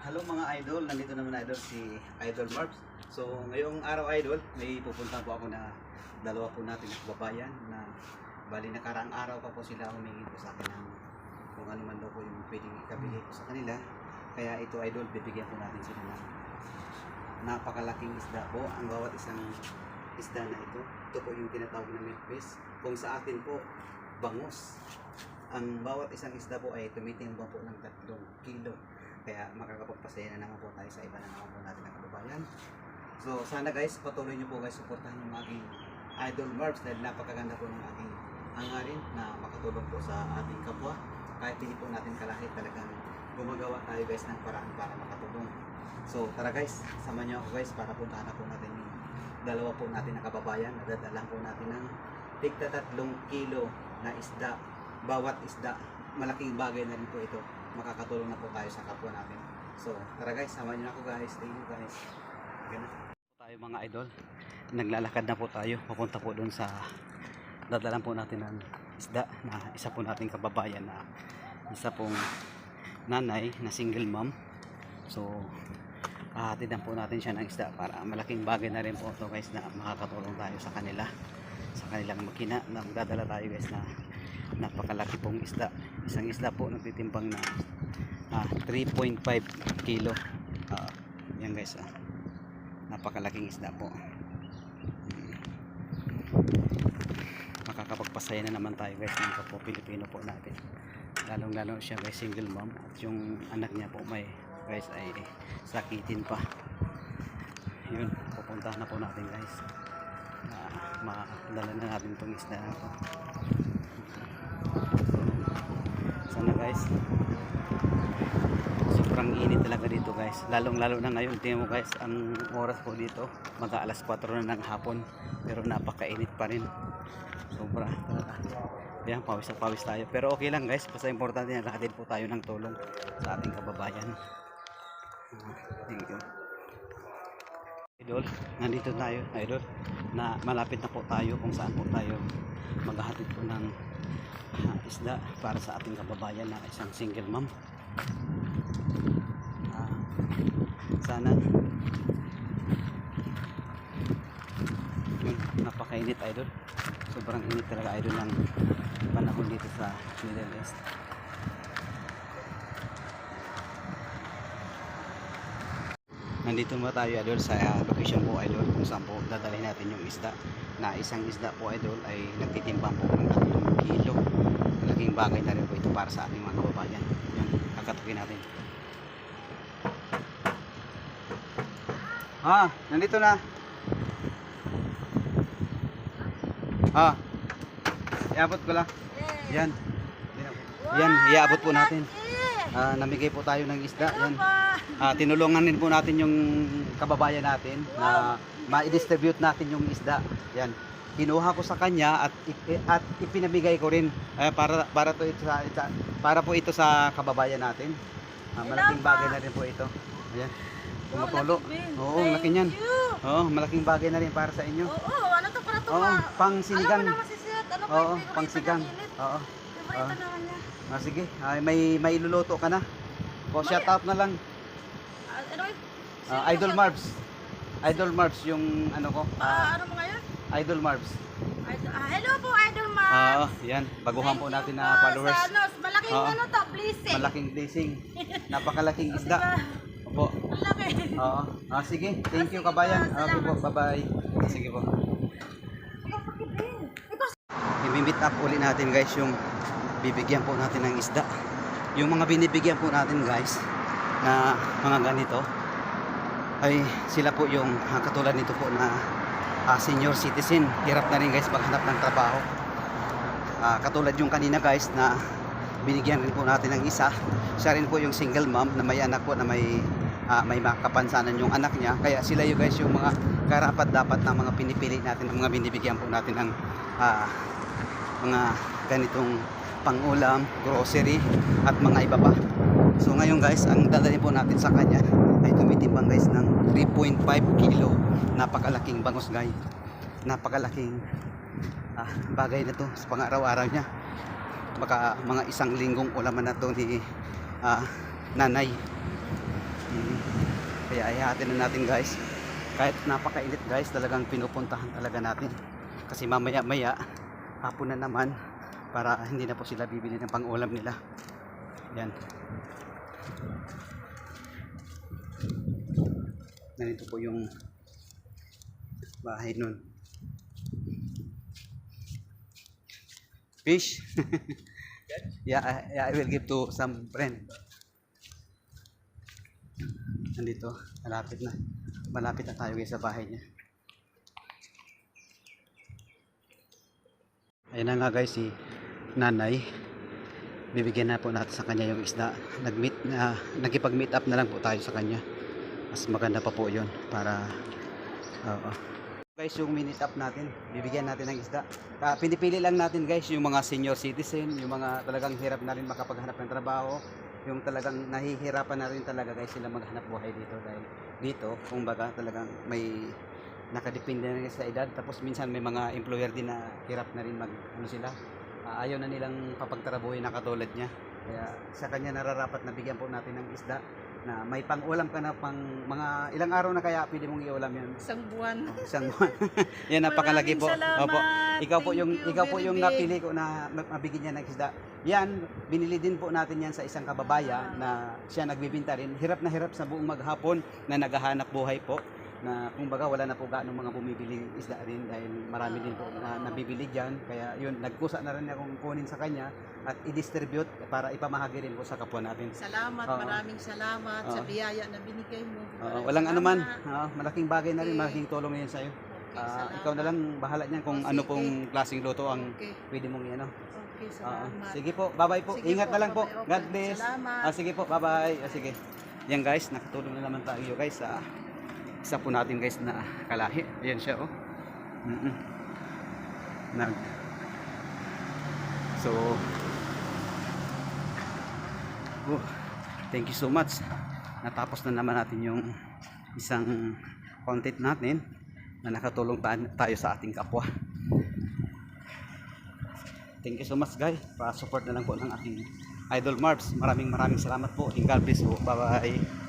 Hello mga idol, nandito naman idol si Idol Marbs. So ngayong araw idol, may pupunta po ako na dalawa po natin na kababayan na bali nakaraang araw pa po sila humingi po sa akin ng kung ano man daw po yung pwedeng ikabigay ko sa kanila. Kaya ito idol, bibigyan po natin sila ng napakalaking isda po. Ang bawat isang isda na ito po yung tinatawag na milkfish. Kung sa atin po, bangus. Ang bawat isang isda po ay tumitimbang po ng 3 kilo. Kaya makakapagpasaya na naman po tayo sa iba na naman po natin ng kababayan. So sana guys, patuloy nyo po guys, suportahan yung aking Idol Marbs dahil napakaganda po ng aking hangarin na makatulong po sa ating kapwa. Kahit hindi po natin kalahit, talagang gumagawa tayo guys ng paraan para makatulong. So tara guys, sama nyo ako guys para puntahan na po natin yung dalawa po natin na kababayan. Nadadalang po natin ng tigta 3 kilo na isda. Bawat isda, malaking bagay na rin po ito. Makakatulong na po tayo sa kapwa natin. So tara guys, sama nyo na ako guys. Thank you guys. Okay na. Tayo mga idol, naglalakad na po tayo. Papunta po doon sa dadalan po natin ng isda na isa po nating kababayan na isa pong nanay na single mom. So hahatidan po natin siya ng isda para malaking bagay na rin po ito guys na makakatulong tayo sa kanila, sa kanilang makina na magdadala tayo guys na napakalaki pong isda. Isang isda po nagtitimbang na 3.5 kilo. Yan guys, napakalaking isda po. Makakapagpasaya na naman tayo guys ng kapwa Pilipino po natin, lalong lalo siya guys single mom at yung anak niya po may guys ay sakitin pa. Yun, pupuntahan na po natin guys, makadala na natin itong isda na to. Sana guys, sobrang init talaga dito guys, lalong lalo na ngayon. Tingnan mo guys, ang oras po dito mag alas 4 na ng hapon, pero napakainit pa rin, sobra talaga. Yan, pawis na pawis tayo, pero okay lang guys, basta importante na lahat din po tayo ng tulong sa ating kababayan. Thank you idol, nandito tayo idol na malapit na po tayo kung saan po tayo maghahatid po ng isda para sa ating kababayan na isang single mom. Sana napakainit idol, sobrang init talaga idol ng panahon dito sa Middle East. Nandito mo tayo idol sa location po idol kung saan po dadalhin natin yung isda, na isang isda po idol ay nagtitimbang po ng 3 kilo. Malaking bagay na rin po ito para sa ating mga kababayan. Yan, kakatukin natin. Nandito na. Iabot ko lang. Yan. Yan, iabot po natin. Namigay po tayo ng isda. Yan. Tinulungan din po natin yung kababayan natin na ma-distribute natin yung isda. Yan. Kinuha ko sa kanya at ipinamigay ko rin para po ito sa kababayan natin. Malaking bagay na rin po ito. Ayan. Tumutulo. Oo, laki niyan. Oo, malaking bagay na rin para sa inyo. Oo, ano to para to? Oo, pang sinigang. Ano masisit? Ano ba? Oo, pang sigang. Oo. Diba ito naman niya? Sige, may iluluto ka na. O, shout out na lang. Ano eh? Idol Marbs. Idol Marbs yung ano ko. Ano mo ngayon? Idol Marbs. Hello po, Idol Marbs. Yan. Baguhan po natin na followers. Malaking ano to, blessing. Malaking blessing. Napakalaking isda. Opo. Malaki. Sige. Thank you kabayan. Okay po. Bye-bye. Sige po. I-meet up ulit natin guys yung bibigyan po natin ng isda. Yung mga binibigyan po natin guys na mga ganito ay sila po yung katulad nito po na senior citizen. Hirap na rin guys maghanap ng trabaho. Katulad yung kanina guys na binigyan rin po natin ng isa. Siya rin po yung single mom na may anak po na may makapansanan yung anak niya. Kaya sila yung guys yung mga karapat dapat na mga pinipili natin, mga binibigyan po natin ng mga ganitong pangulam, grocery at mga iba pa. So ngayon guys, ang dadalhin po natin sa kanya ay tumitimbang guys ng 3.5 kilo. Napakalaking bangus guys. Napakalaking bagay na to sa pang-araw-araw niya. Baka mga 1 linggong ulaman na to ni nanay. Kaya ihahatin na natin guys. Kahit napakainit guys, talagang pinupuntahan talaga natin. Kasi mamaya maya, hapon na naman, para hindi na po sila bibili ng pang-ulam nila. Yan. Ganito po yung bahay nun. Fish? Yeah, I will give to some friend. Nandito, malapit na. Malapit na tayo guys sa bahay niya. Ayan na nga guys si nanay. Bibigyan na po natin sa kanya yung isda. Nagkipag-meet up na lang po tayo sa kanya. Mas maganda pa po yun para guys yung minute up natin, bibigyan natin ng isda. Pinipili lang natin guys yung mga senior citizen, yung mga talagang hirap na rin makapaghanap ng trabaho, yung talagang nahihirapan na rin talaga guys sila maghanap buhay dito, dahil dito kumbaga talagang may nakadepende na rin sa edad, tapos minsan may mga employer din na hirap na rin sila, ayaw na nilang papagtrabuhin na katulad niya. Kaya sa kanya nararapat na bigyan po natin ng isda na may pang-ulam ka na pang mga ilang araw na, kaya pwede mong iulam yan. Isang buwan. Isang buwan. Yan, napakalaki po. Salamat. Opo. Ikaw po Very yung big. napili ko na mabigyan niya ng isda. Yan, binili din po natin yan sa isang kababayan na siya nagbibinta rin. Hirap na hirap sa buong maghapon na naghahanap buhay po. Na kumbaga wala na po gaano mga bumibili isda rin, dahil marami din po na nabibili dyan. Kaya yun, nagkusa na rin akong kunin sa kanya at i-distribute para ipamahagi rin po sa kapwa natin. Salamat, Oo. maraming salamat sa biyaya na binigay mo. Walang anuman, Salamat. malaking bagay na rin, Okay. malaking tulong yan sa'yo. Okay, salamat. Ikaw na lang bahala niyan kung Oh, ano sige. pong klaseng luto ang Okay. pwede mong ano. Okay, salamat. Sige po, bye-bye po. Sige Ingat po, na lang po. bye-bye. Okay. God bless. Salamat. Sige po, bye-bye. Sige. Yan guys, nakatulong na naman tayo guys sa isa po natin guys na kalahi. Ayan siya oh. So thank you so much. Natapos na naman natin yung isang content natin na nakatulong tayo sa ating kapwa. Thank you so much guys. Pa-support na lang po ng aking Idol Marbs. Maraming salamat po. God bless po. Bye bye.